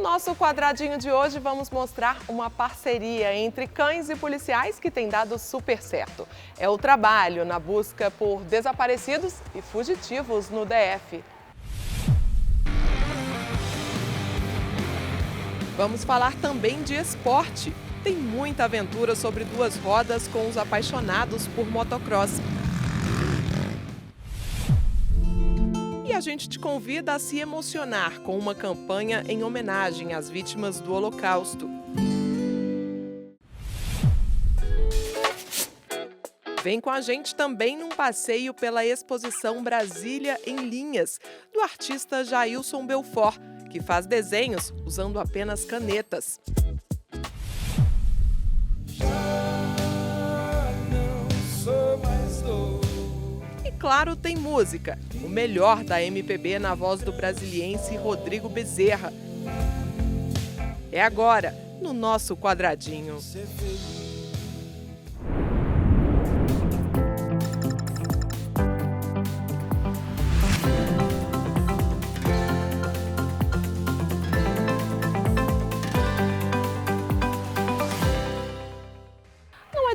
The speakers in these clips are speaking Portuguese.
nosso quadradinho de hoje vamos mostrar uma parceria entre cães e policiais que tem dado super certo. É o trabalho na busca por desaparecidos e fugitivos no DF. Vamos falar também de esporte. Tem muita aventura sobre duas rodas com os apaixonados por motocross. E a gente te convida a se emocionar com uma campanha em homenagem às vítimas do Holocausto. Vem com a gente também num passeio pela exposição Brasília em Linhas, do artista Jailson Belfort, que faz desenhos usando apenas canetas. E claro, tem música, o melhor da MPB na voz do brasiliense Rodrigo Bezerra. É agora, no nosso quadradinho.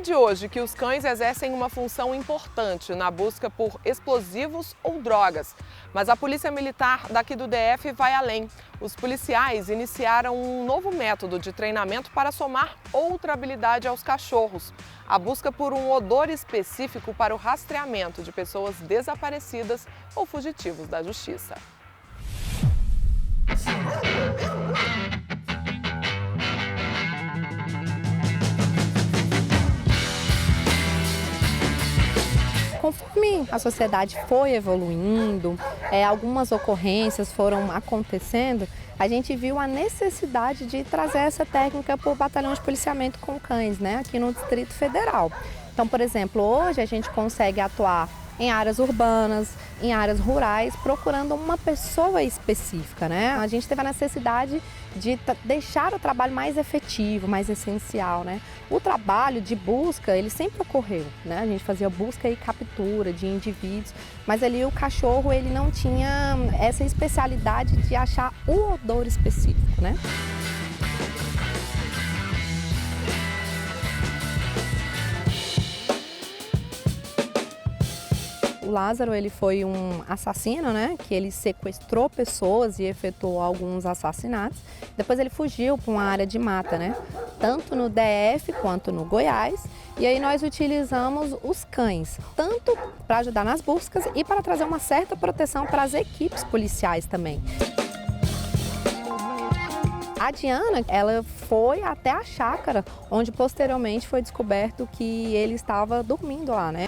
De hoje que os cães exercem uma função importante na busca por explosivos ou drogas. Mas a Polícia Militar daqui do DF vai além. Os policiais iniciaram um novo método de treinamento para somar outra habilidade aos cachorros. A busca por um odor específico para o rastreamento de pessoas desaparecidas ou fugitivos da justiça. Conforme a sociedade foi evoluindo, algumas ocorrências foram acontecendo, a gente viu a necessidade de trazer essa técnica para o batalhão de policiamento com cães, né, aqui no Distrito Federal. Então, por exemplo, hoje a gente consegue atuar em áreas urbanas, em áreas rurais, procurando uma pessoa específica, né? A gente teve a necessidade de deixar o trabalho mais efetivo, mais essencial, né? O trabalho de busca, ele sempre ocorreu, né? A gente fazia busca e captura de indivíduos, mas ali o cachorro, ele não tinha essa especialidade de achar o odor específico, né? O Lázaro, ele foi um assassino, né? Que ele sequestrou pessoas e efetuou alguns assassinatos. Depois ele fugiu para uma área de mata, né? Tanto no DF quanto no Goiás. E aí nós utilizamos os cães, tanto para ajudar nas buscas e para trazer uma certa proteção para as equipes policiais também. A Diana, ela foi até a chácara, onde posteriormente foi descoberto que ele estava dormindo lá, né?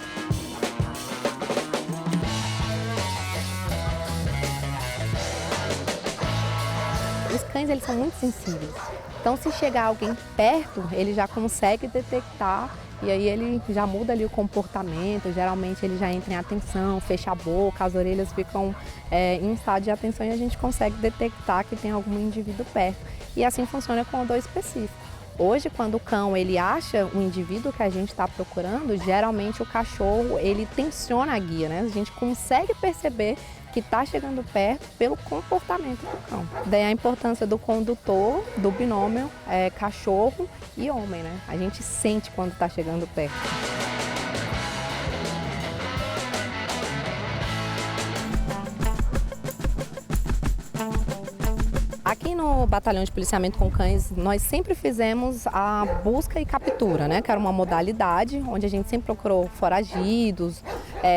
Os cães, eles são muito sensíveis, então se chegar alguém perto, ele já consegue detectar e aí ele já muda ali o comportamento, geralmente ele já entra em atenção, fecha a boca, as orelhas ficam em estado de atenção e a gente consegue detectar que tem algum indivíduo perto. E assim funciona com o odor específico. Hoje, quando o cão ele acha o indivíduo que a gente está procurando, geralmente o cachorro ele tensiona a guia, né? A gente consegue perceber que está chegando perto pelo comportamento do cão. Daí a importância do condutor, do binômio, cachorro e homem, né? A gente sente quando está chegando perto. Aqui no Batalhão de Policiamento com Cães, nós sempre fizemos a busca e captura, né? Que era uma modalidade onde a gente sempre procurou foragidos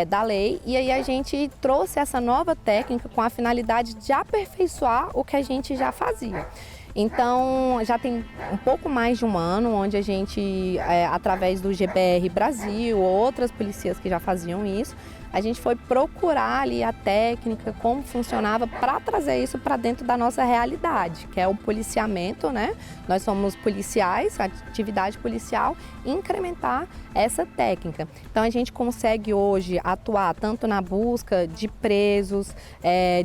da lei. E aí a gente trouxe essa nova técnica com a finalidade de aperfeiçoar o que a gente já fazia. Então, já tem um pouco mais de um ano, onde a gente, através do GBR Brasil, outras polícias que já faziam isso, a gente foi procurar ali a técnica, como funcionava, para trazer isso para dentro da nossa realidade, que é o policiamento, né? Nós somos policiais, atividade policial, e incrementar essa técnica. Então a gente consegue hoje atuar tanto na busca de presos,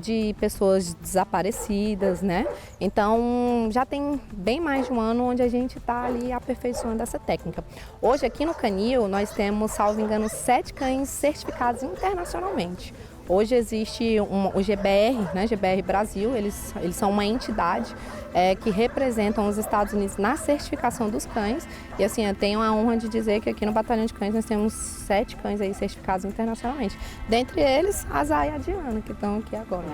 de pessoas desaparecidas, né? Então já tem bem mais de um ano onde a gente está ali aperfeiçoando essa técnica. Hoje aqui no Canil nós temos, salvo engano, 7 cães certificados internacionalmente. Hoje existe o GBR, né, GBR Brasil, eles são uma entidade que representam os Estados Unidos na certificação dos cães. E assim, eu tenho a honra de dizer que aqui no Batalhão de Cães nós temos 7 cães aí certificados internacionalmente. Dentre eles, a Zay e a Diana, que estão aqui agora.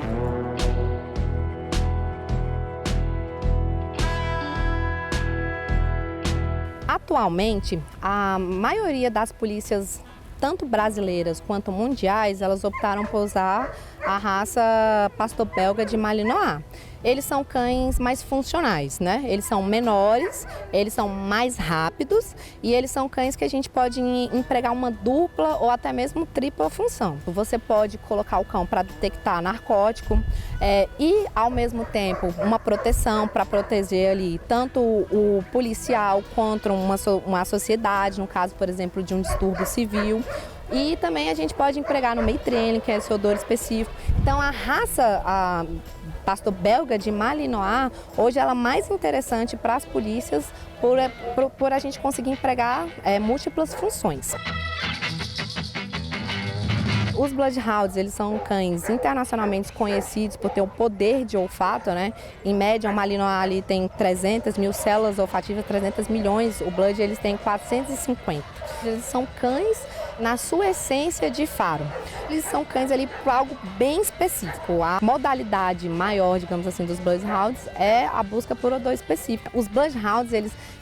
Atualmente, a maioria das polícias, tanto brasileiras quanto mundiais, elas optaram por usar a raça pastor belga de Malinois. Eles são cães mais funcionais, né? Eles são menores, eles são mais rápidos e eles são cães que a gente pode empregar uma dupla ou até mesmo tripla função. Você pode colocar o cão para detectar narcótico e, ao mesmo tempo, uma proteção para proteger ali tanto o policial quanto uma sociedade, no caso, por exemplo, de um distúrbio civil. E também a gente pode empregar no meio training, que é esse odor específico. Então a raça pastor belga de Malinois, hoje ela é mais interessante para as polícias por a gente conseguir empregar múltiplas funções. Os Bloodhounds, eles são cães internacionalmente conhecidos por ter o poder de olfato, né? Em média, o Malinois ali tem 300 mil células olfativas, 300 milhões. O Blood, eles têm 450. Eles são cães na sua essência de faro. Eles são cães ali para algo bem específico. A modalidade maior, digamos assim, dos Bloodhounds é a busca por odor específico. Os Bloodhounds,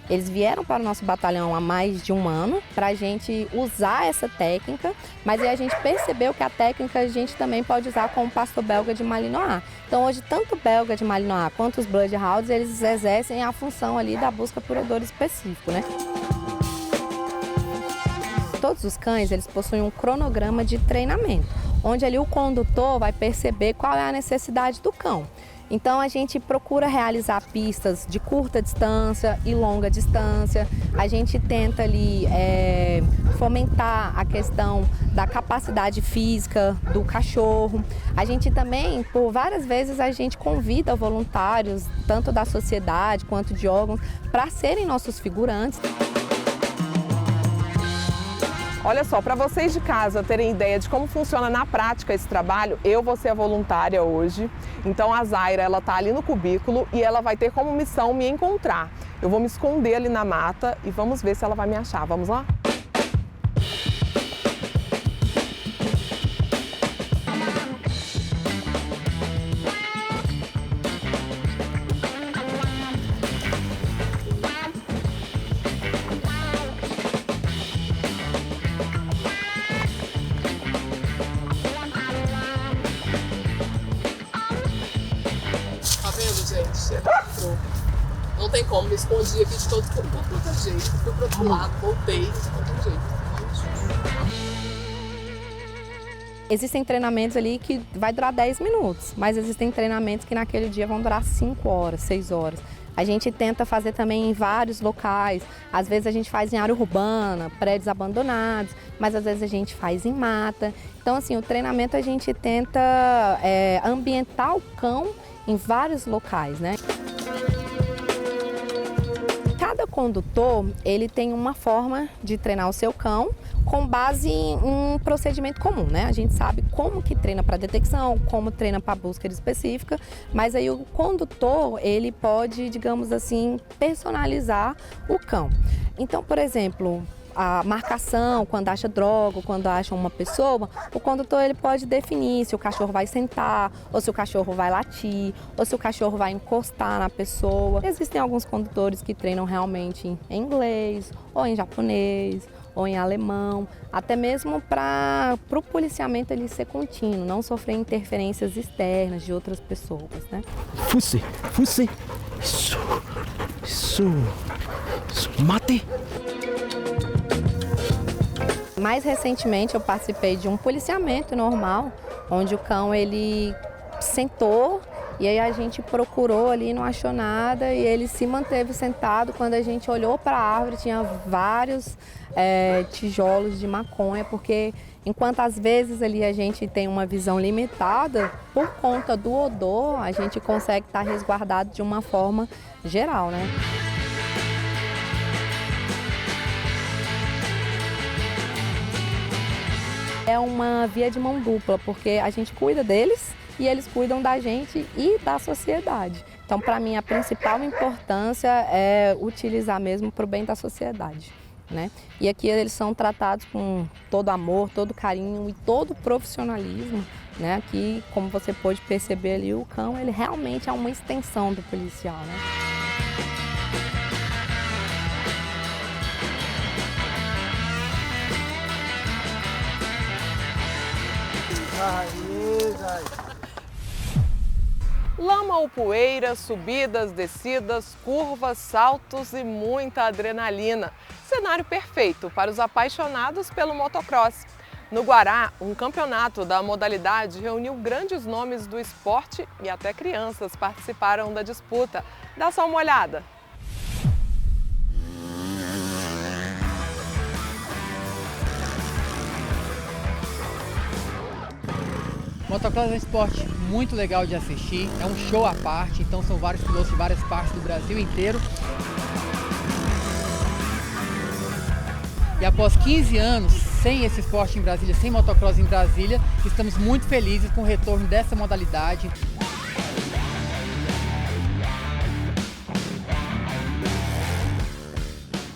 eles vieram para o nosso batalhão há mais de um ano para a gente usar essa técnica, mas aí a gente percebeu que a técnica a gente também pode usar com o pastor belga de Malinois. Então hoje, tanto o belga de Malinois quanto os Bloodhounds, eles exercem a função ali da busca por odor específico, né? Todos os cães, eles possuem um cronograma de treinamento, onde ali o condutor vai perceber qual é a necessidade do cão. Então a gente procura realizar pistas de curta distância e longa distância. A gente tenta ali fomentar a questão da capacidade física do cachorro. A gente também, por várias vezes, a gente convida voluntários, tanto da sociedade quanto de órgãos, para serem nossos figurantes. Olha só, para vocês de casa terem ideia de como funciona na prática esse trabalho, eu vou ser a voluntária hoje. Então a Zaira, ela tá ali no cubículo e ela vai ter como missão me encontrar. Eu vou me esconder ali na mata e vamos ver se ela vai me achar. Vamos lá? Não tem como, me escondi aqui de todo quanto é jeito. Fui pro outro lado, voltei de todo jeito. Existem treinamentos ali que vai durar 10 minutos, mas existem treinamentos que naquele dia vão durar 5 horas, 6 horas. A gente tenta fazer também em vários locais, às vezes a gente faz em área urbana, prédios abandonados, mas às vezes a gente faz em mata. Então assim, o treinamento a gente tenta ambientar o cão em vários locais, né? Cada condutor, ele tem uma forma de treinar o seu cão com base em um procedimento comum, né? A gente sabe como que treina para detecção, como treina para busca específica, mas aí o condutor, ele pode, digamos assim, personalizar o cão. Então, por exemplo, a marcação, quando acha droga, quando acha uma pessoa, o condutor ele pode definir se o cachorro vai sentar, ou se o cachorro vai latir, ou se o cachorro vai encostar na pessoa. Existem alguns condutores que treinam realmente em inglês, ou em japonês, ou em alemão, até mesmo para o policiamento ele ser contínuo, não sofrer interferências externas de outras pessoas, né? Fusse, isso, mate. Mais recentemente eu participei de um policiamento normal, onde o cão ele sentou e aí a gente procurou ali, não achou nada e ele se manteve sentado. Quando a gente olhou para a árvore tinha vários tijolos de maconha, porque enquanto às vezes ali a gente tem uma visão limitada, por conta do odor a gente consegue estar resguardado de uma forma geral, né? É uma via de mão dupla, porque a gente cuida deles e eles cuidam da gente e da sociedade. Então, para mim, a principal importância é utilizar mesmo para o bem da sociedade, né? E aqui eles são tratados com todo amor, todo carinho e todo profissionalismo, né? Aqui, como você pode perceber ali, o cão ele realmente é uma extensão do policial, né? Lama ou poeira, subidas, descidas, curvas, saltos e muita adrenalina. Cenário perfeito para os apaixonados pelo motocross. No Guará, um campeonato da modalidade reuniu grandes nomes do esporte e até crianças participaram da disputa. Dá só uma olhada. Motocross é um esporte muito legal de assistir, é um show à parte, então são vários pilotos de várias partes do Brasil inteiro. E após 15 anos sem esse esporte em Brasília, sem motocross em Brasília, estamos muito felizes com o retorno dessa modalidade.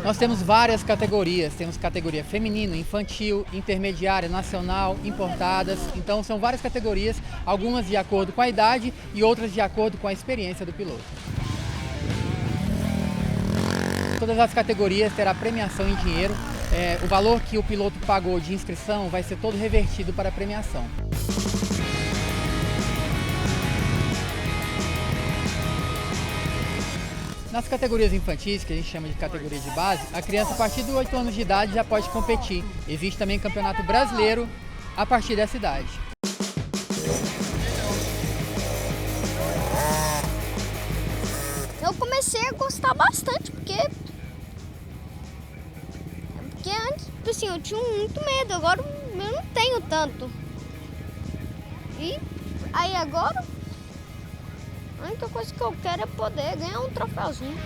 Nós temos várias categorias, temos categoria feminino, infantil, intermediária, nacional, importadas. Então são várias categorias, algumas de acordo com a idade e outras de acordo com a experiência do piloto. Todas as categorias terá premiação em dinheiro. O valor que o piloto pagou de inscrição vai ser todo revertido para a premiação. Nas categorias infantis, que a gente chama de categoria de base, a criança a partir de 8 anos de idade já pode competir. Existe também campeonato brasileiro a partir dessa idade. Eu comecei a gostar bastante, porque antes, assim, eu tinha muito medo, agora eu não tenho tanto. E aí agora, a única coisa que eu quero é poder ganhar um troféuzinho.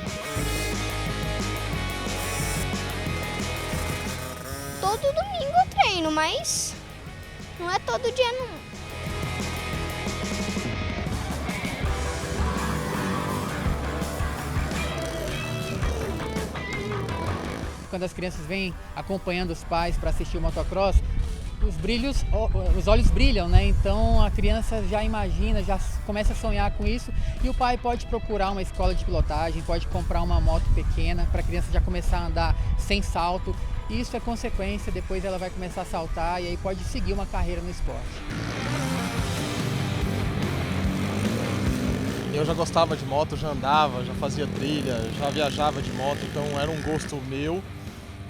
Todo domingo eu treino, mas não é todo dia não. Quando as crianças vêm acompanhando os pais para assistir o motocross, os olhos brilham, né? Então a criança já imagina, já começa a sonhar com isso e o pai pode procurar uma escola de pilotagem, pode comprar uma moto pequena para a criança já começar a andar sem salto. Isso é consequência, depois ela vai começar a saltar e aí pode seguir uma carreira no esporte. Eu já gostava de moto, já andava, já fazia trilha, já viajava de moto, então era um gosto meu.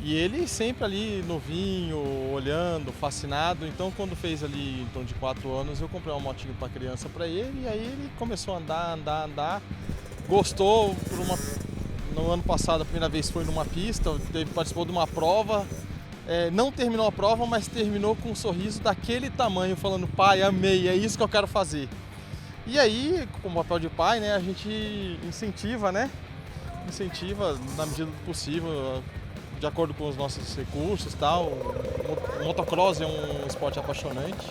E ele sempre ali novinho, olhando, fascinado. Então quando fez ali em torno de 4 anos, eu comprei uma motinha para criança para ele e aí ele começou a andar. Gostou no ano passado, a primeira vez foi numa pista, participou de uma prova. Não terminou a prova, mas terminou com um sorriso daquele tamanho, falando: pai, amei, é isso que eu quero fazer. E aí, como papel de pai, né, a gente incentiva, né? Incentiva na medida do possível, de acordo com os nossos recursos e tal. O motocross é um esporte apaixonante.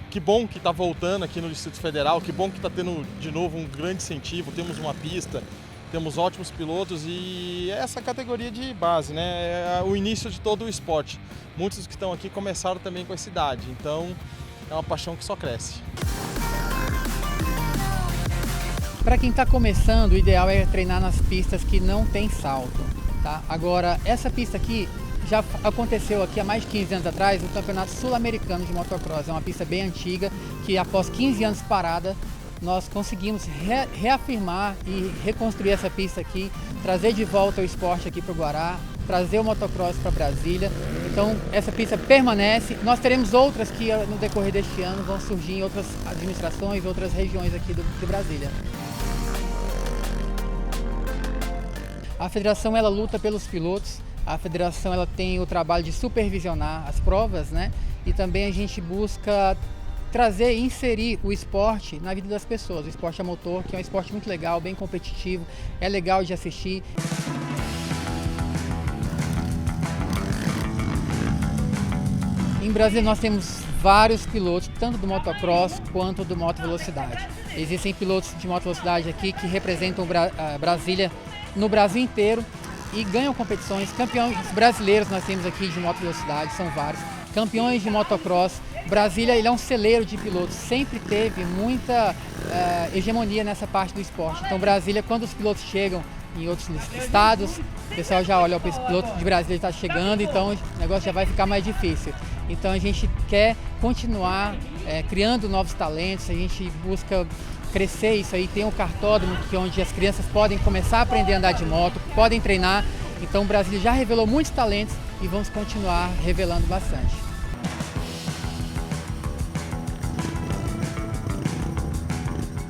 Que bom que está voltando aqui no Distrito Federal, que bom que está tendo de novo um grande incentivo, temos uma pista, temos ótimos pilotos e essa categoria de base, né? É o início de todo o esporte. Muitos que estão aqui começaram também com essa idade, então é uma paixão que só cresce. Para quem está começando, o ideal é treinar nas pistas que não tem salto, tá? Agora, essa pista aqui já aconteceu aqui há mais de 15 anos atrás, o Campeonato Sul-Americano de Motocross. É uma pista bem antiga, que após 15 anos parada, nós conseguimos reafirmar e reconstruir essa pista aqui, trazer de volta o esporte aqui para o Guará, trazer o motocross para Brasília. Então essa pista permanece. Nós teremos outras que no decorrer deste ano vão surgir em outras administrações, outras regiões aqui de Brasília. A federação ela luta pelos pilotos. A federação ela tem o trabalho de supervisionar as provas, né? E também a gente busca trazer e inserir o esporte na vida das pessoas. O esporte a motor, que é um esporte muito legal, bem competitivo, é legal de assistir. Em Brasília nós temos vários pilotos, tanto do motocross quanto do motovelocidade. Existem pilotos de motovelocidade aqui que representam Brasília no Brasil inteiro e ganham competições. Campeões brasileiros nós temos aqui de motovelocidade, são vários. Campeões de motocross. Brasília ele é um celeiro de pilotos, sempre teve muita hegemonia nessa parte do esporte. Então Brasília, quando os pilotos chegam em outros estados, o pessoal já olha, o piloto de Brasília está chegando, então o negócio já vai ficar mais difícil. Então a gente quer continuar criando novos talentos, a gente busca crescer isso aí, tem um kartódromo que onde as crianças podem começar a aprender a andar de moto, podem treinar. Então Brasília já revelou muitos talentos e vamos continuar revelando bastante.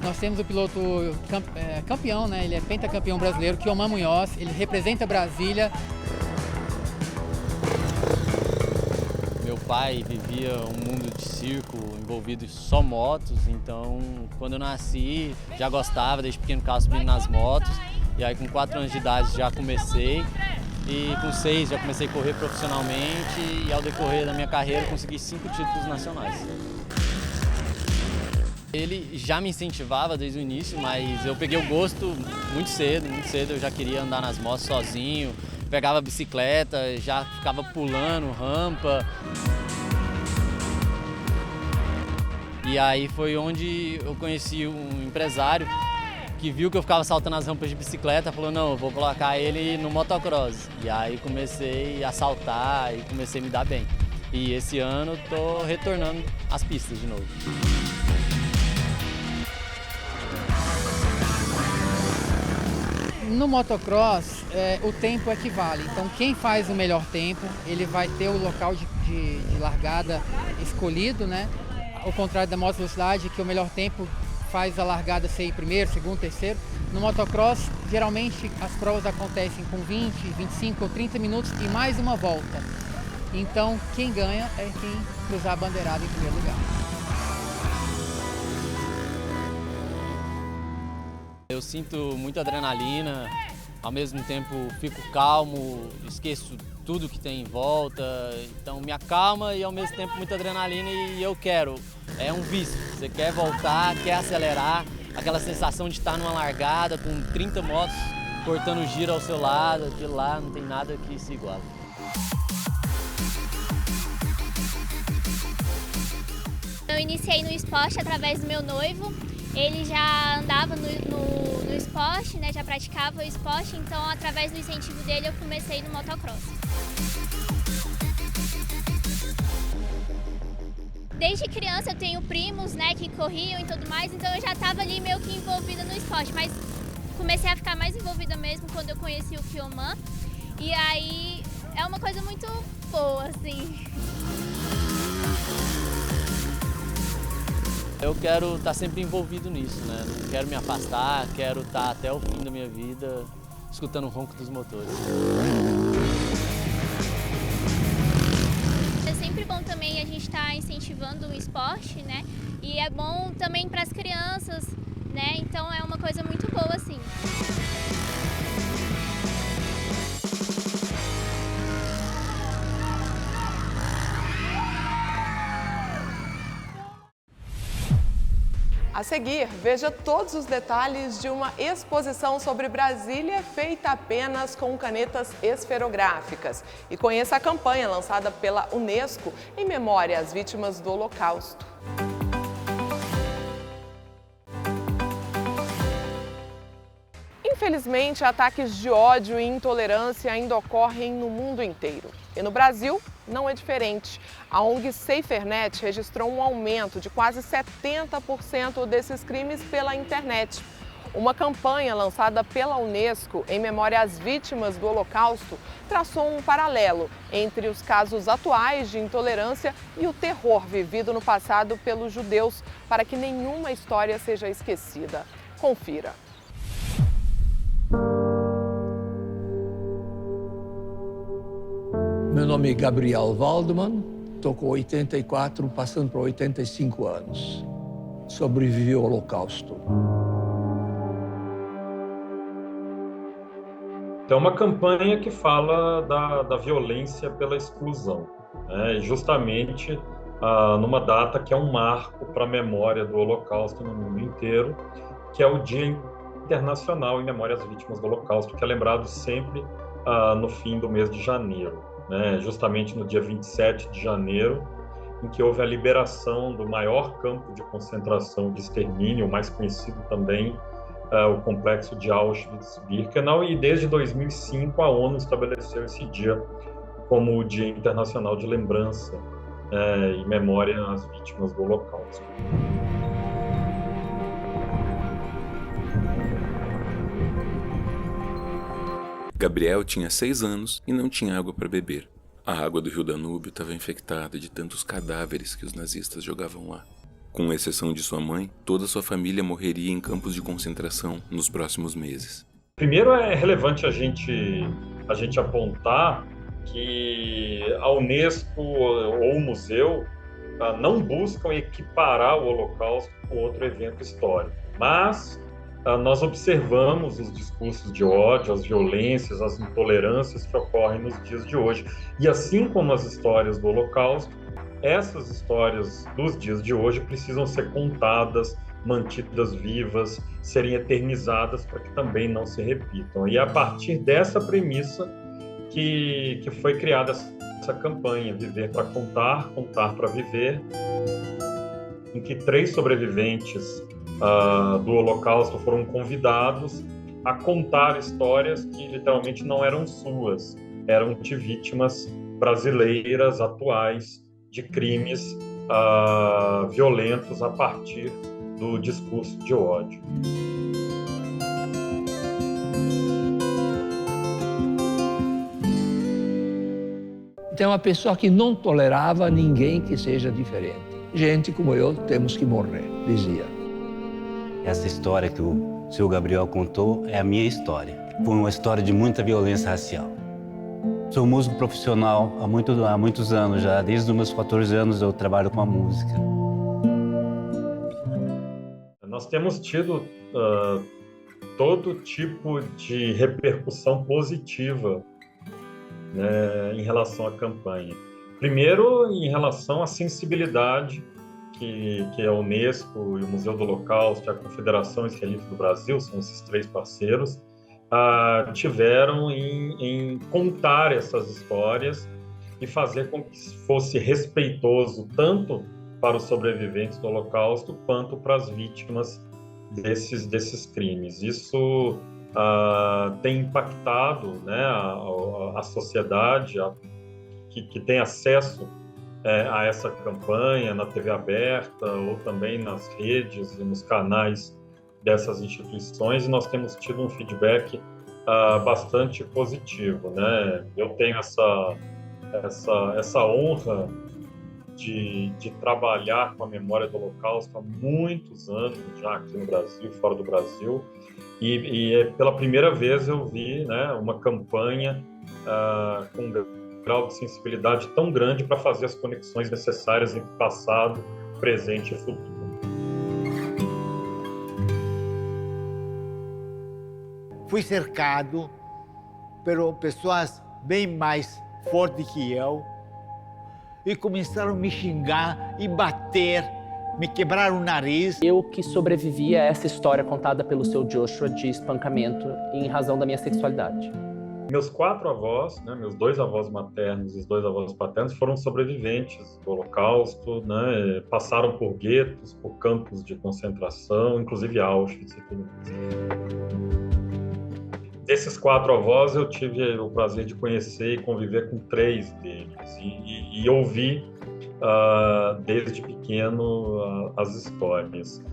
Nós temos o piloto campeão, né? Ele é pentacampeão brasileiro, Kioman Munhoz, ele representa Brasília. Meu pai vivia um mundo de circo envolvido em só motos, então quando eu nasci já gostava, desde pequeno ficava subindo nas motos. E aí com 4 anos de idade já comecei e com 6 já comecei a correr profissionalmente e ao decorrer da minha carreira consegui 5 títulos nacionais. Ele já me incentivava desde o início, mas eu peguei o gosto muito cedo eu já queria andar nas motos sozinho, pegava a bicicleta, já ficava pulando rampa. E aí foi onde eu conheci um empresário que viu que eu ficava saltando as rampas de bicicleta, falou, não, eu vou colocar ele no motocross. E aí comecei a saltar e comecei a me dar bem. E esse ano estou retornando às pistas de novo. No motocross, o tempo equivale. Então, quem faz o melhor tempo, ele vai ter o local de largada escolhido, né? Ao contrário da motovelocidade, que o melhor tempo faz a largada ser em primeiro, segundo, terceiro. No motocross, geralmente as provas acontecem com 20, 25 ou 30 minutos e mais uma volta. Então, quem ganha é quem cruzar a bandeirada em primeiro lugar. Eu sinto muita adrenalina, ao mesmo tempo fico calmo, esqueço tudo que tem em volta, então me acalma e ao mesmo tempo muita adrenalina e eu quero. É um vício, você quer voltar, quer acelerar, aquela sensação de estar numa largada com 30 motos cortando giro ao seu lado, aquilo lá não tem nada que se iguale. Eu iniciei no esporte através do meu noivo. Ele já andava no esporte, né? Já praticava o esporte, então através do incentivo dele eu comecei no motocross. Desde criança eu tenho primos, né, que corriam e tudo mais, então eu já estava ali meio que envolvida no esporte, mas comecei a ficar mais envolvida mesmo quando eu conheci o Kioman, e aí é uma coisa muito boa, assim. Eu quero estar sempre envolvido nisso, né? Não quero me afastar, quero estar até o fim da minha vida escutando o ronco dos motores. É sempre bom também a gente estar incentivando o esporte, né? E é bom também para as crianças, né? Então é uma coisa muito boa, assim. A seguir, veja todos os detalhes de uma exposição sobre Brasília feita apenas com canetas esferográficas. E conheça a campanha lançada pela Unesco em memória às vítimas do Holocausto. Infelizmente, ataques de ódio e intolerância ainda ocorrem no mundo inteiro. E no Brasil, não é diferente. A ONG SaferNet registrou um aumento de quase 70% desses crimes pela internet. Uma campanha lançada pela Unesco em memória às vítimas do Holocausto traçou um paralelo entre os casos atuais de intolerância e o terror vivido no passado pelos judeus, para que nenhuma história seja esquecida. Confira. Meu nome é Gabriel Waldman, estou com 84, passando para 85 anos. Sobrevivi ao Holocausto. É uma campanha que fala da violência pela exclusão. né? Justamente numa data que é um marco para a memória do Holocausto no mundo inteiro, que é o Dia Internacional em Memória às Vítimas do Holocausto, que é lembrado sempre no fim do mês de janeiro, né? Justamente no dia 27 de janeiro, em que houve a liberação do maior campo de concentração de extermínio, mais conhecido também, o complexo de Auschwitz-Birkenau, e desde 2005 a ONU estabeleceu esse dia como o Dia Internacional de Lembrança e Memória às Vítimas do Holocausto. Gabriel tinha 6 anos e não tinha água para beber. A água do rio Danúbio estava infectada de tantos cadáveres que os nazistas jogavam lá. Com exceção de sua mãe, toda sua família morreria em campos de concentração nos próximos meses. Primeiro, é relevante a gente apontar que a Unesco ou o museu não buscam equiparar o Holocausto com outro evento histórico, mas nós observamos os discursos de ódio, as violências, as intolerâncias que ocorrem nos dias de hoje. E assim como as histórias do Holocausto, essas histórias dos dias de hoje precisam ser contadas, mantidas vivas, serem eternizadas para que também não se repitam. E é a partir dessa premissa que foi criada essa campanha, Viver para Contar, Contar para Viver, em que 3 sobreviventes do Holocausto foram convidados a contar histórias que literalmente não eram suas, eram de vítimas brasileiras atuais de crimes violentos a partir do discurso de ódio. Tem uma pessoa que não tolerava ninguém que seja diferente. Gente como eu temos que morrer, dizia. Essa história que o seu Gabriel contou é a minha história. Foi uma história de muita violência racial. Sou músico profissional há muitos anos já. Desde os meus 14 anos eu trabalho com a música. Nós temos tido todo tipo de repercussão positiva, né, em relação à campanha. Primeiro, em relação à sensibilidade que a Unesco e o Museu do Holocausto e a Confederação Israelita do Brasil, são esses 3 parceiros, tiveram em contar essas histórias e fazer com que fosse respeitoso tanto para os sobreviventes do Holocausto quanto para as vítimas desses crimes. Isso tem impactado, né, a sociedade que tem acesso a essa campanha na TV aberta ou também nas redes e nos canais dessas instituições, e nós temos tido um feedback bastante positivo, né? Eu tenho essa honra de trabalhar com a memória do Holocausto há muitos anos, já aqui no Brasil, fora do Brasil, e pela primeira vez eu vi, né, uma campanha com um grau de sensibilidade tão grande para fazer as conexões necessárias entre passado, presente e futuro. Fui cercado por pessoas bem mais fortes que eu e começaram a me xingar e bater, me quebraram o nariz. Eu que sobrevivi a essa história contada pelo seu Joshua de espancamento em razão da minha sexualidade. Meus 4 avós, né, meus 2 avós maternos e os 2 avós paternos foram sobreviventes do Holocausto, né, passaram por guetos, por campos de concentração, inclusive Auschwitz e tudo mais. Desses 4 avós, eu tive o prazer de conhecer e conviver com 3 deles e ouvir desde pequeno as histórias.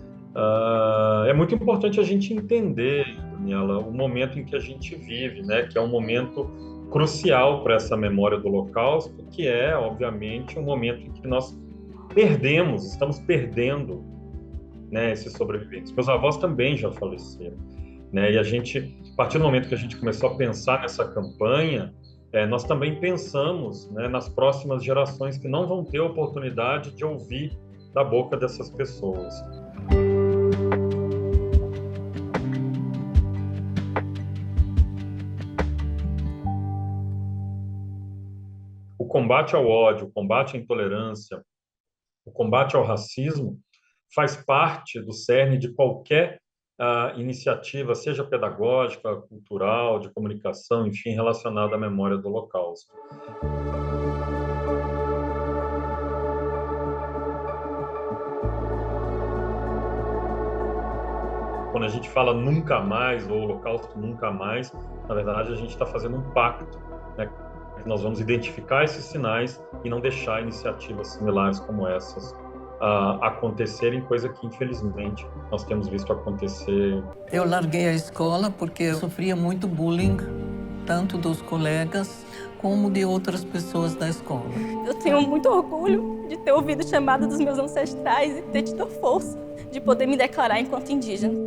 É muito importante a gente entender, Daniela, o momento em que a gente vive, né? Que é um momento crucial para essa memória do Holocausto, que é, obviamente, um momento em que nós estamos perdendo, né, esses sobreviventes. Meus avós também já faleceram, né? E a partir do momento que a gente começou a pensar nessa campanha, nós também pensamos, né, nas próximas gerações que não vão ter a oportunidade de ouvir da boca dessas pessoas. O o combate ao ódio, o combate à intolerância, o combate ao racismo faz parte do cerne de qualquer iniciativa, seja pedagógica, cultural, de comunicação, enfim, relacionada à memória do Holocausto. Quando a gente fala nunca mais, ou Holocausto nunca mais, na verdade a gente está fazendo um pacto, né? Nós vamos identificar esses sinais e não deixar iniciativas similares como essas acontecerem, coisa que infelizmente nós temos visto acontecer. Eu larguei a escola porque eu sofria muito bullying, tanto dos colegas como de outras pessoas da escola. Eu tenho muito orgulho de ter ouvido o chamado dos meus ancestrais e ter tido a força de poder me declarar enquanto indígena.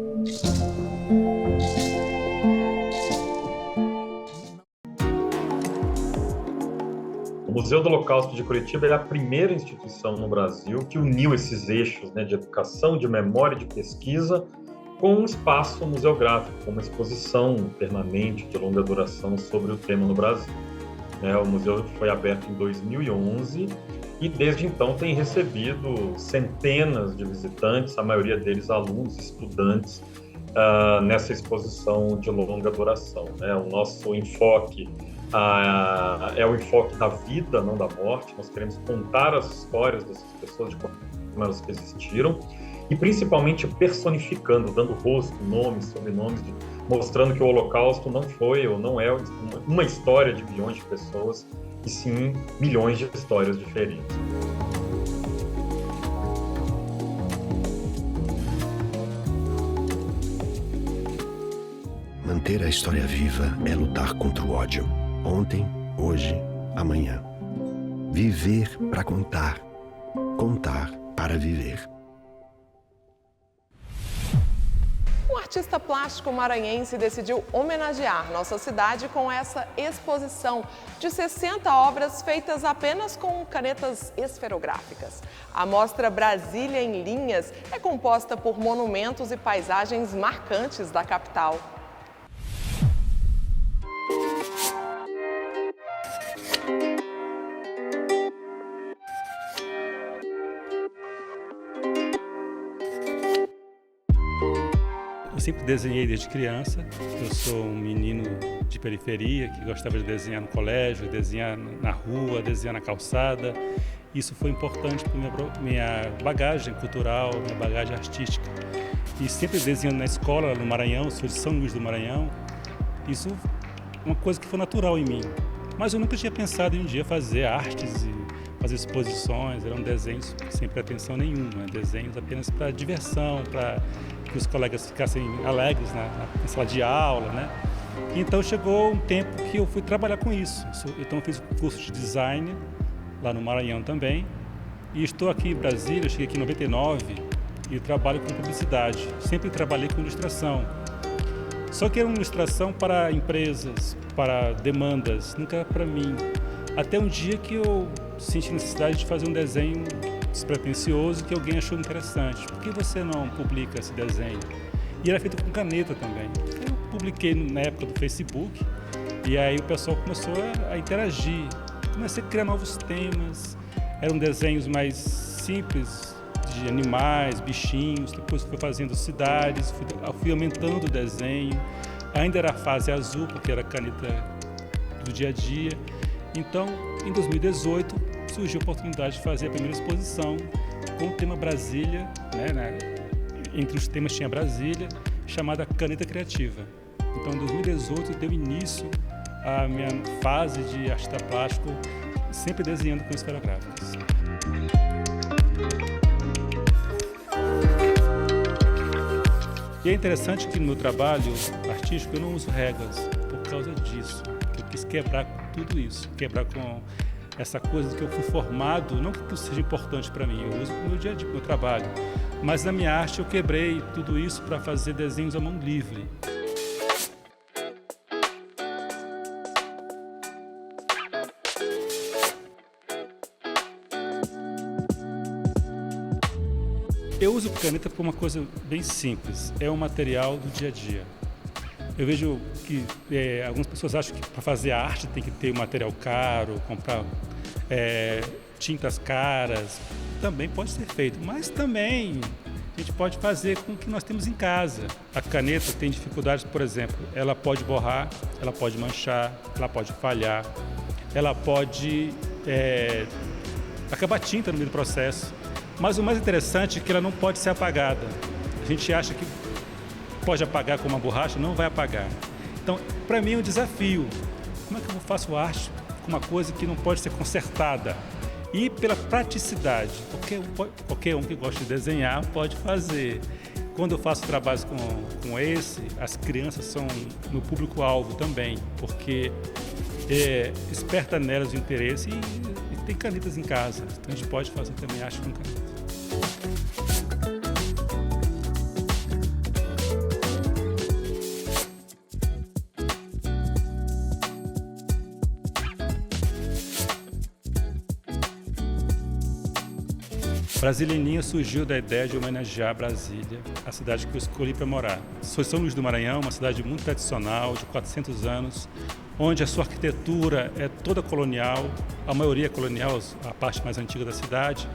O Museu do Holocausto de Curitiba é a primeira instituição no Brasil que uniu esses eixos, né, de educação, de memória e de pesquisa com um espaço museográfico, uma exposição permanente de longa duração sobre o tema no Brasil. O museu foi aberto em 2011 e desde então tem recebido centenas de visitantes, a maioria deles alunos, estudantes, nessa exposição de longa duração. O nosso enfoque é o enfoque da vida, não da morte. Nós queremos contar as histórias dessas pessoas, de como elas existiram, e principalmente personificando, dando rosto, nomes, sobrenomes, mostrando que o Holocausto não foi ou não é uma história de bilhões de pessoas, e sim milhões de histórias diferentes. Manter a história viva é lutar contra o ódio. Ontem, hoje, amanhã. Viver para contar. Contar para viver. O artista plástico maranhense decidiu homenagear nossa cidade com essa exposição de 60 obras feitas apenas com canetas esferográficas. A mostra Brasília em Linhas é composta por monumentos e paisagens marcantes da capital. Eu sempre desenhei desde criança. Eu sou um menino de periferia que gostava de desenhar no colégio, desenhar na rua, desenhar na calçada. Isso foi importante para minha bagagem cultural, minha bagagem artística. E sempre desenhando na escola, no Maranhão, sou de São Luís do Maranhão. Isso é uma coisa que foi natural em mim. Mas eu nunca tinha pensado em um dia fazer artes e fazer exposições. Eram desenhos sem pretensão nenhuma, desenhos apenas para diversão, para que os colegas ficassem alegres na sala de aula, né? Então chegou um tempo que eu fui trabalhar com isso. Então eu fiz um curso de design lá no Maranhão também. E estou aqui em Brasília, eu cheguei aqui em 99 e trabalho com publicidade. Sempre trabalhei com ilustração. Só que era uma ilustração para empresas, para demandas, nunca para mim. Até um dia que eu senti necessidade de fazer um desenho despretensioso que alguém achou interessante. Por que você não publica esse desenho? E era feito com caneta também. Eu publiquei na época do Facebook e aí o pessoal começou a interagir. Comecei a criar novos temas. Eram desenhos mais simples, de animais, bichinhos. Depois fui fazendo cidades, fui aumentando o desenho. Ainda era a fase azul, porque era caneta do dia a dia. Então, em 2018, surgiu a oportunidade de fazer a primeira exposição com o tema Brasília, né? Entre os temas tinha Brasília, chamada Caneta Criativa. Então, em 2018, deu início à minha fase de artista plástico, sempre desenhando com esferográficas. E é interessante que no meu trabalho artístico eu não uso réguas por causa disso. Eu quis quebrar com tudo isso, quebrar com essa coisa que eu fui formado, não que isso seja importante para mim, eu uso no meu dia a dia, no meu trabalho, mas na minha arte eu quebrei tudo isso para fazer desenhos à mão livre. Eu uso caneta por uma coisa bem simples, é um material do dia a dia. Eu vejo que algumas pessoas acham que para fazer arte tem que ter um material caro, comprar tintas caras. Também pode ser feito, mas também a gente pode fazer com o que nós temos em casa. A caneta tem dificuldades, por exemplo, ela pode borrar, ela pode manchar, ela pode falhar, ela pode acabar tinta no meio do processo. Mas o mais interessante é que ela não pode ser apagada. A gente acha que pode apagar com uma borracha, não vai apagar. Então, para mim é um desafio. Como é que eu faço arte com uma coisa que não pode ser consertada? E pela praticidade, qualquer um que gosta de desenhar pode fazer. Quando eu faço trabalhos com esse, as crianças são meu público-alvo também, porque desperta nelas o interesse e tem canetas em casa. Então a gente pode fazer também arte com caneta. Brasília em Linha surgiu da ideia de homenagear Brasília, a cidade que eu escolhi para morar. Sou São Luís do Maranhão, uma cidade muito tradicional, de 400 anos, onde a sua arquitetura é toda colonial, a maioria é colonial, a parte mais antiga da cidade.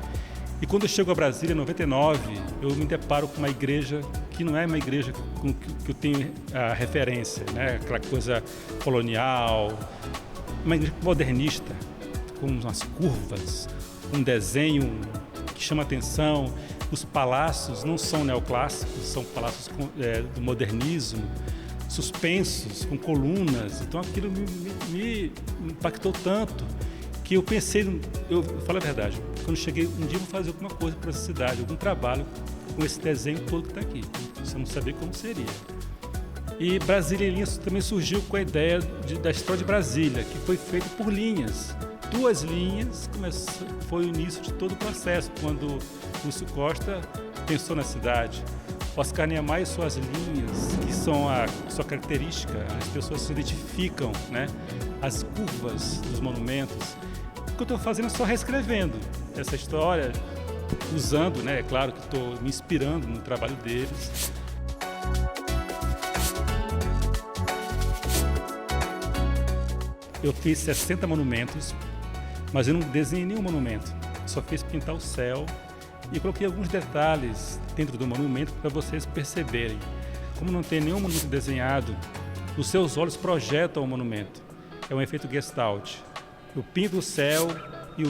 E quando eu chego a Brasília, em 99, eu me deparo com uma igreja que não é uma igreja que eu tenho a referência, né? Aquela coisa colonial, uma igreja modernista, com umas curvas, um desenho que chama atenção. Os palácios não são neoclássicos, são palácios do modernismo, suspensos, com colunas. Então aquilo me impactou tanto que eu pensei, eu falo a verdade, quando cheguei, um dia eu vou fazer alguma coisa para essa cidade, algum trabalho com esse desenho todo que está aqui. Você não sabia como seria. E Brasília em Linha também surgiu com a ideia da história de Brasília, que foi feita por linhas. 2 linhas, foi o início de todo o processo, quando Lúcio Costa pensou na cidade. Oscar Niemeyer e suas linhas, que são a sua característica, as pessoas se identificam, né? As curvas dos monumentos. O que eu estou fazendo é só reescrevendo essa história, usando, né? É claro que estou me inspirando no trabalho deles. Eu fiz 60 monumentos, mas eu não desenhei nenhum monumento. Só fiz pintar o céu e coloquei alguns detalhes dentro do monumento para vocês perceberem. Como não tem nenhum monumento desenhado, os seus olhos projetam o monumento. É um efeito Gestalt. Eu pinto o céu e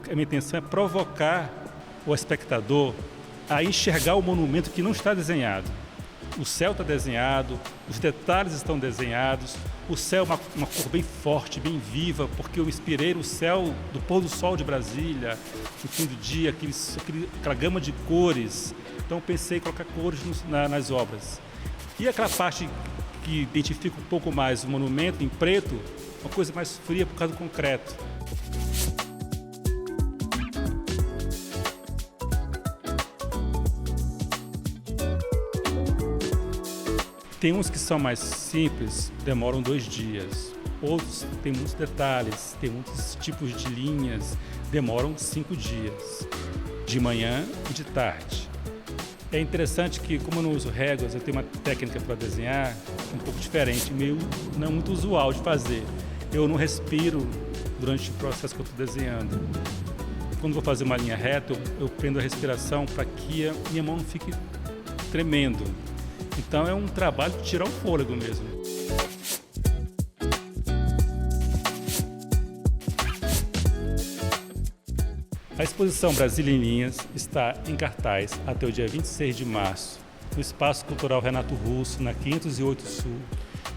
a minha intenção é provocar o espectador a enxergar o monumento que não está desenhado. O céu está desenhado, os detalhes estão desenhados, o céu é uma cor bem forte, bem viva, porque eu inspirei o céu do pôr do sol de Brasília, no fim do dia, aquela gama de cores. Então eu pensei em colocar cores nas obras. E aquela parte que identifica um pouco mais o monumento em preto, uma coisa mais fria por causa do concreto. Tem uns que são mais simples, demoram 2 dias. Outros têm muitos detalhes, tem muitos tipos de linhas, demoram 5 dias, de manhã e de tarde. É interessante que, como eu não uso réguas, eu tenho uma técnica para desenhar um pouco diferente, meio não muito usual de fazer. Eu não respiro durante o processo que eu estou desenhando. Quando vou fazer uma linha reta, eu prendo a respiração para que a minha mão não fique tremendo. Então é um trabalho de tirar o fôlego mesmo. A exposição Brasília em Linhas está em cartaz até o dia 26 de março, no Espaço Cultural Renato Russo, na 508 Sul,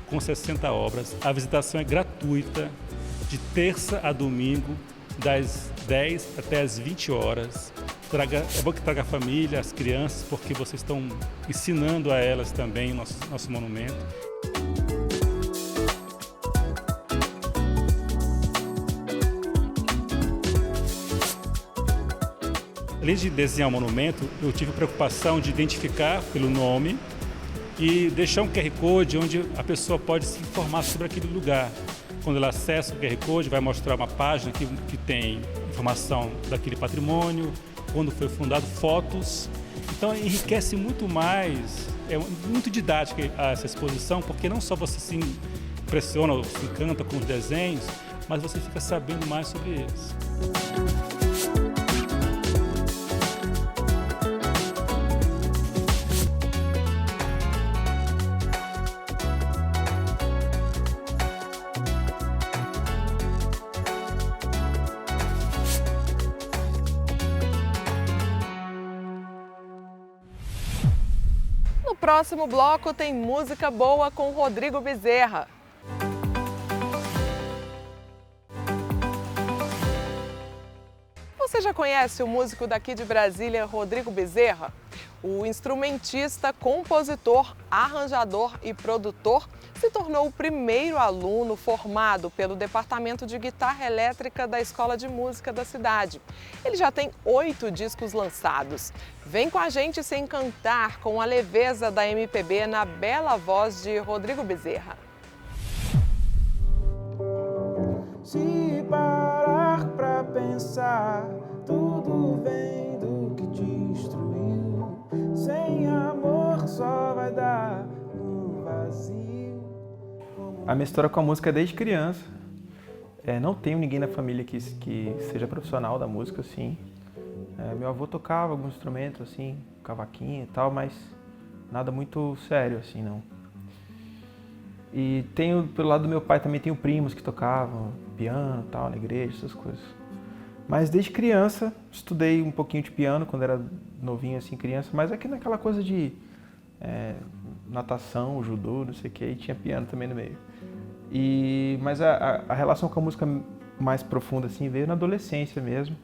com 60 obras. A visitação é gratuita, de terça a domingo, das 10 até as 20 horas. É bom que traga a família, as crianças, porque vocês estão ensinando a elas também o nosso monumento. Além de desenhar o monumento, eu tive a preocupação de identificar pelo nome e deixar um QR Code onde a pessoa pode se informar sobre aquele lugar. Quando ela acessa o QR Code, vai mostrar uma página que tem informação daquele patrimônio, quando foi fundado, fotos. Então enriquece muito mais É muito didática essa exposição, porque não só você se impressiona ou se encanta com os desenhos, mas você fica sabendo mais sobre eles. No próximo bloco tem música boa com Rodrigo Bezerra. Você já conhece o músico daqui de Brasília, Rodrigo Bezerra? O instrumentista, compositor, arranjador e produtor se tornou o primeiro aluno formado pelo Departamento de Guitarra Elétrica da Escola de Música da cidade. Ele já tem 8 discos lançados. Vem com a gente se encantar com a leveza da MPB na bela voz de Rodrigo Bezerra. Se parar pra pensar, tudo vem do que destruiu. Sem amor só vai dar um vazio. A minha história com a música é desde criança. Não tenho ninguém na família que seja profissional da música, assim. Meu avô tocava alguns instrumentos, assim, cavaquinho e tal, mas nada muito sério, assim, não. E tenho, pelo lado do meu pai, também tenho primos que tocavam piano e tal, na igreja, essas coisas. Mas desde criança, estudei um pouquinho de piano, quando era novinho, assim, criança, mas aqui naquela coisa de natação, judô, não sei o que, e tinha piano também no meio. Mas a relação com a música mais profunda, assim, veio na adolescência mesmo.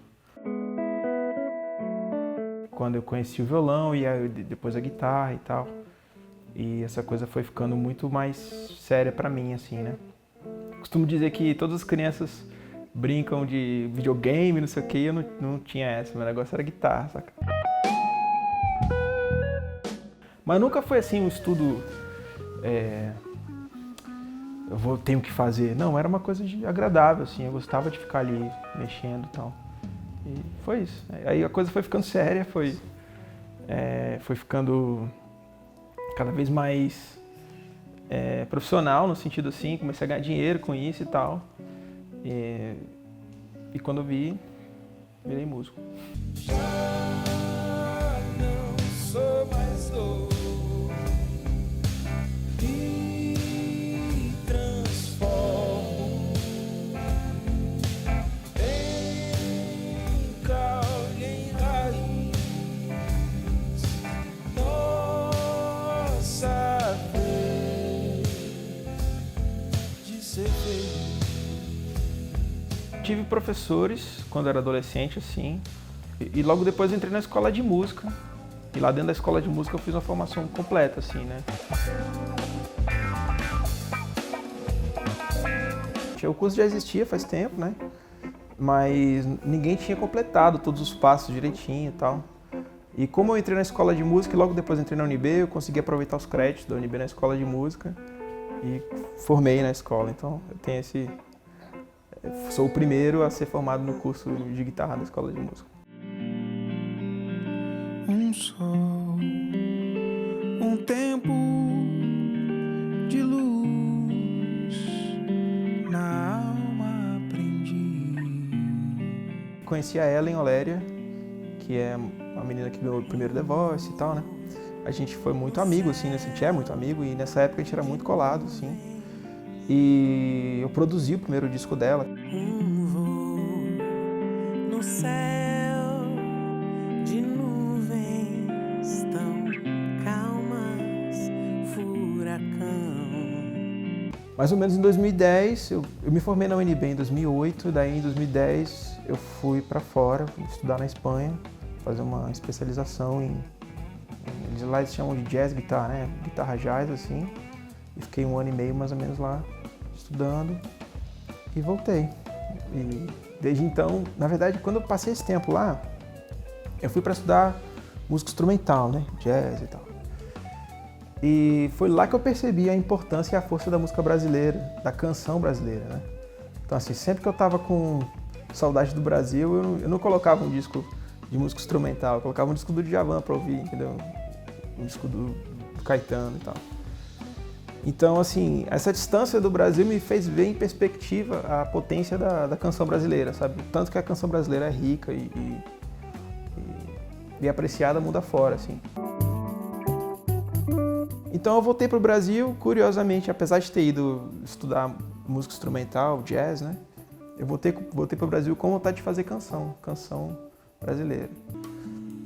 Quando eu conheci o violão e aí depois a guitarra e tal. E essa coisa foi ficando muito mais séria pra mim, assim, né? Costumo dizer que todas as crianças brincam de videogame, não sei o que, e eu não tinha essa, meu negócio era guitarra, saca? Mas nunca foi assim um estudo, tenho que fazer. Não, era uma coisa agradável, assim, eu gostava de ficar ali mexendo e tal. E foi isso. Aí a coisa foi ficando séria, foi ficando cada vez mais profissional, no sentido assim, comecei a ganhar dinheiro com isso e tal. E quando eu vi, virei músico. Já não sou mais dor e transformo em caule, em raiz. Nossa vez de ser feliz. Tive professores quando era adolescente, assim, e logo depois entrei na escola de música. E lá dentro da escola de música eu fiz uma formação completa, assim, né? O curso já existia faz tempo, né? Mas ninguém tinha completado todos os passos direitinho e tal. E como eu entrei na escola de música e logo depois entrei na UNB, eu consegui aproveitar os créditos da UNB na escola de música e formei na escola. Então eu tenho sou o primeiro a ser formado no curso de guitarra da escola de música. Um sol, um tempo de luz, na alma aprendi. Conheci a Ellen Oléria, que é uma menina que ganhou o primeiro The Voice e tal, né? A gente foi muito amigo, assim, né? A gente é muito amigo e nessa época a gente era muito colado, assim. E eu produzi o primeiro disco dela. Um voo no céu de nuvens tão calmas, furacão. Mais ou menos em 2010, eu me formei na UNB em 2008, daí em 2010 eu fui para fora, fui estudar na Espanha, fazer uma especialização lá eles chamam de jazz guitar, né? Guitarra jazz, assim. E fiquei 1 ano e meio mais ou menos lá, estudando, e voltei. E desde então, na verdade, quando eu passei esse tempo lá, eu fui para estudar música instrumental, né? Jazz e tal. E foi lá que eu percebi a importância e a força da música brasileira, da canção brasileira, né? Então, assim, sempre que eu tava com saudade do Brasil, eu não colocava um disco de música instrumental, eu colocava um disco do Djavan para ouvir, entendeu? Um disco do Caetano e tal. Então, assim, essa distância do Brasil me fez ver em perspectiva a potência da canção brasileira, sabe? Tanto que a canção brasileira é rica e apreciada mundo afora, assim. Então eu voltei para o Brasil, curiosamente, apesar de ter ido estudar música instrumental, jazz, né? Eu voltei para o Brasil com vontade de fazer canção brasileira.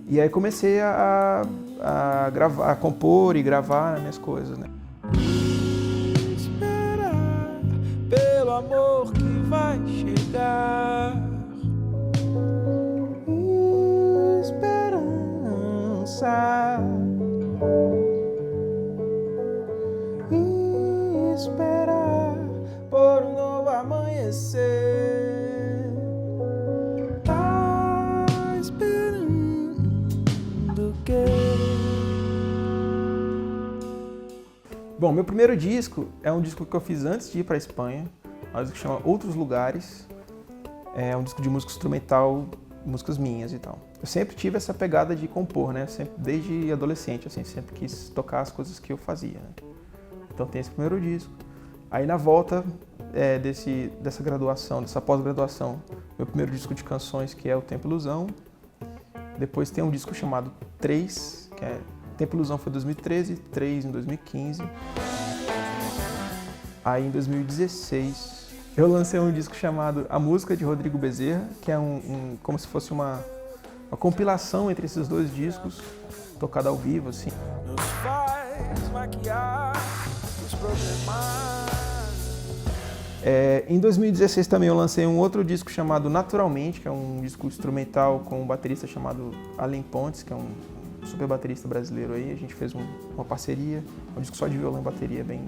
E aí comecei a gravar, a compor e gravar as minhas coisas, né? Esperar pelo amor que vai chegar. Esperança. Esperar por um novo amanhecer. Tá esperando que... Bom, meu primeiro disco é um disco que eu fiz antes de ir para a Espanha. É um disco que chama Outros Lugares. É um disco de música instrumental, músicas minhas e tal. Eu sempre tive essa pegada de compor, né? Sempre, desde adolescente, assim, sempre quis tocar as coisas que eu fazia, né? Então tem esse primeiro disco. Aí na volta dessa graduação, dessa pós-graduação, meu primeiro disco de canções, que é o Tempo Ilusão. Depois tem um disco chamado 3, que é Tempo Ilusão foi em 2013, 3 em 2015. Aí em 2016 eu lancei um disco chamado A Música de Rodrigo Bezerra, que é como se fosse uma compilação entre esses dois discos, tocada ao vivo, assim. Nos faz maquiar os problemas. Em 2016 também eu lancei um outro disco chamado Naturalmente, que é um disco instrumental com um baterista chamado Allen Pontes, que é um super baterista brasileiro aí. A gente fez uma parceria, um disco só de violão e bateria, bem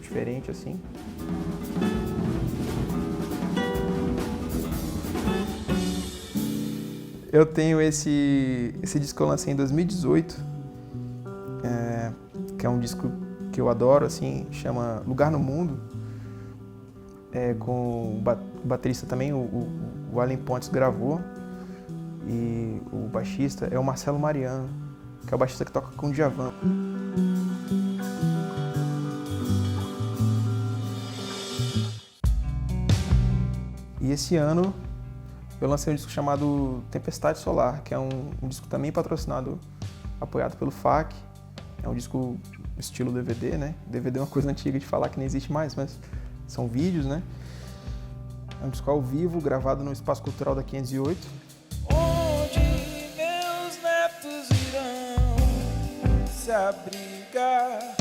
diferente assim. Eu tenho esse disco que eu lancei em 2018, que é um disco que eu adoro, assim, chama Lugar no Mundo, com o baterista também, o Allen Pontes gravou, e o baixista é o Marcelo Mariano, que é o baixista que toca com o Djavan. E esse ano eu lancei um disco chamado Tempestade Solar, que é um disco também patrocinado, apoiado pelo FAC. É um disco estilo DVD, né? DVD é uma coisa antiga de falar que não existe mais, mas são vídeos, né? É um disco ao vivo, gravado no Espaço Cultural da 508. Onde meus netos irão se abrigar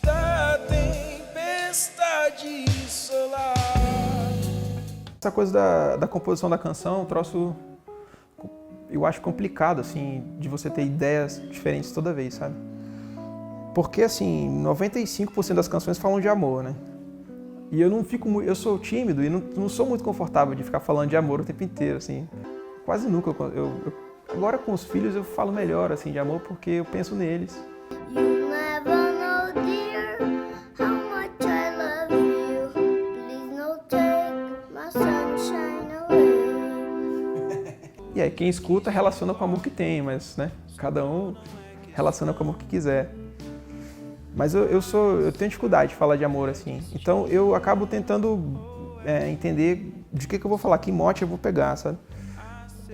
da tempestade solar. Essa coisa da composição da canção é um troço, eu acho, complicado, assim, de você ter ideias diferentes toda vez, sabe? Porque, assim, 95% das canções falam de amor, né? E eu sou tímido e não sou muito confortável de ficar falando de amor o tempo inteiro, assim. Quase nunca. Agora com os filhos eu falo melhor, assim, de amor porque eu penso neles. You never know, dear, how much I love you. Please don't take my sunshine away. E aí, quem escuta relaciona com o amor que tem, mas, né, cada um relaciona com o amor que quiser. Mas eu tenho dificuldade de falar de amor, assim. Então eu acabo tentando entender de que eu vou falar, que mote eu vou pegar, sabe?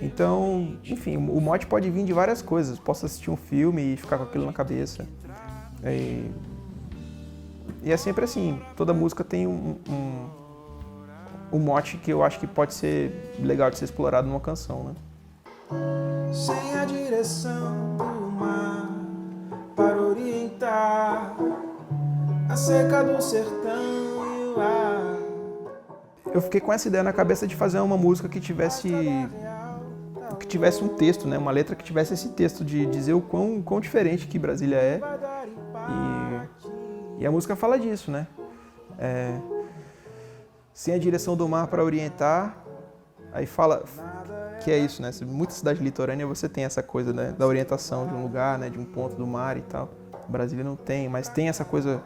Então, enfim, o mote pode vir de várias coisas. Posso assistir um filme e ficar com aquilo na cabeça. E é sempre assim, toda música tem um mote que eu acho que pode ser legal de ser explorado numa canção, né? Sem a direção do mar para orientar a seca do sertão e o ar. Eu fiquei com essa ideia na cabeça de fazer uma música que tivesse um texto, né? Uma letra que tivesse esse texto de dizer o quão diferente que Brasília é. E a música fala disso, né? Sem a direção do mar para orientar, aí fala que é isso, né? Muita cidade litorânea você tem essa coisa, né, da orientação de um lugar, né, de um ponto do mar e tal. Brasília não tem, mas tem essa coisa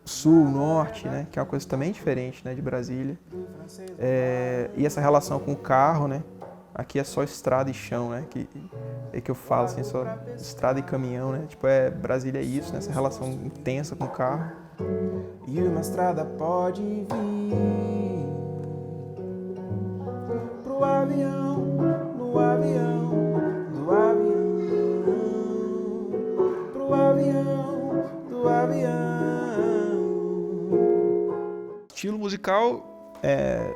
sul, norte, né, que é uma coisa também diferente, né, de Brasília. E essa relação com o carro, né? Aqui é só estrada e chão, né? Que É que eu falo, assim, só estrada e caminhão, né? Tipo, Brasília é isso, né? Essa relação intensa com o carro. E uma estrada pode vir pro avião, no avião, do avião, pro avião, do avião. Estilo musical é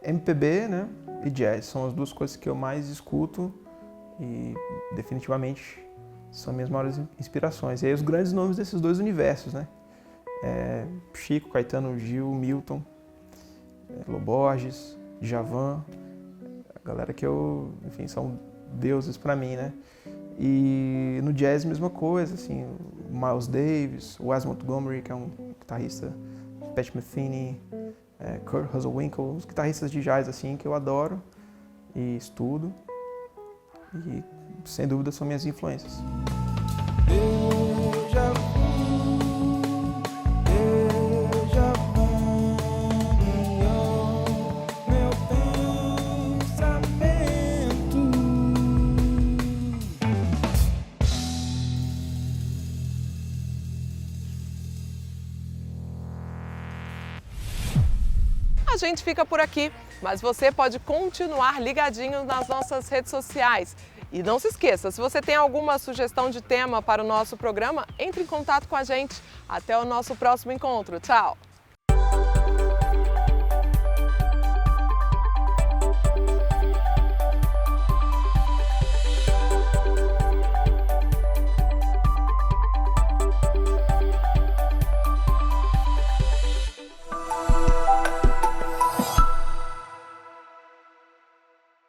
MPB, né? E jazz. São as duas coisas que eu mais escuto e definitivamente são minhas maiores inspirações. E aí os grandes nomes desses dois universos, né? Chico, Caetano, Gil, Milton, Lo Borges, Djavan, a galera que enfim, são deuses pra mim, né? E no jazz, mesma coisa, assim, o Miles Davis, o Wes Montgomery, que é um guitarrista, Pat Metheny, Kurt Hasselwinkel, os guitarristas de jazz, assim, que eu adoro e estudo. E, sem dúvida, são minhas influências. A gente fica por aqui, mas você pode continuar ligadinho nas nossas redes sociais. E não se esqueça, se você tem alguma sugestão de tema para o nosso programa, entre em contato com a gente. Até o nosso próximo encontro. Tchau!